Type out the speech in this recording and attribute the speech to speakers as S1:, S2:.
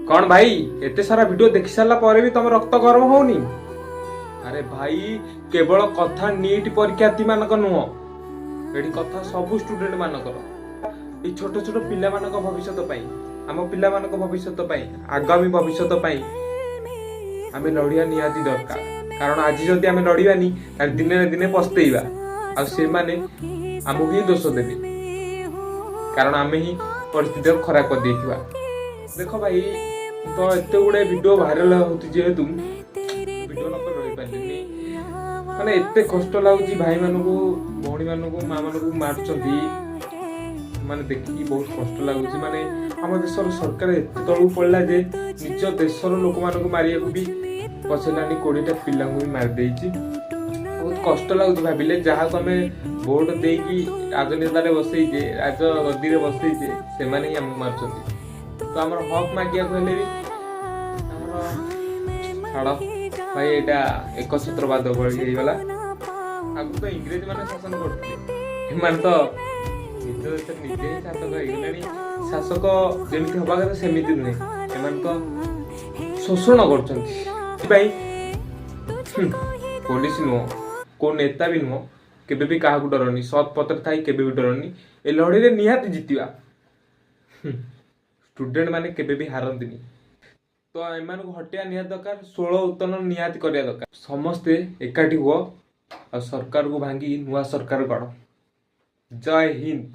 S1: कौन भाई एते सारा वीडियो देखि सारा पर भी तुम रक्त गरम होनी? अरे भाई केवल कथा नीट परीक्षार्थी मानक नुह, एडी कथा सब स्टूडेंट मानकर छोट छोट पिला मानक भविष्य आम पिला मानक भविष्य आगामी भविष्य आमे लड़िया निहाती दरकार। कारण आज जदि आमे लड़िबानी दिने ना दिने पछतेइबा आ से माने आमको ही दोष देबे, कारण आमे ही परिस्थिति खराब कर देथिबा। देखो भाई तो एते गुडे वीडियो वायरल होती जेहेतु वीडियो न कर रही पानी माने एते कष्ट लागुची भाई मानकू भौणी मानकू माँ मानकू मारचंती माने देखि बहुत कष्ट लागुची। माने हम देशर सरकार एते तळु पड़ला जे निज देशर लोक मानकू मारिया को भी पछलानी 20टा पिला को भी मार देइची। बहुत कष्ट लागुची भाबिले जहा को हमें वोट देकी राजनेता रे बसई जे राज गद्दी रे बसई जे से माने ही हम मारचंती। तो आमर हक मागिया कहले भी छाड़ भाई एटा एक सूत्रवाद गला। आगु तो इंग्रेज माने शासन करते एमान तो निज देश निजे ही शासक होइगलानी। शासक जेमिति हबा कथा सेमिति नुहे, एमान तो शोषण करछंती। भाई पुलिस नुह को नेता भी नुह केबे भी काहा को डरनी, सत पत्र थाई केबे भी डरनी। ए लड़ी रे निहाती जितिबा। स्टूडेंट माने केबे भी हारंतिनी। तो एमान को हटिया निहाती दरकार, 16 उत्तोलन निहाती करिया दरकार। समस्ते एकाठी हुआ और सरकार को भांगी नुआ सरकार गढ़। जय हिंद।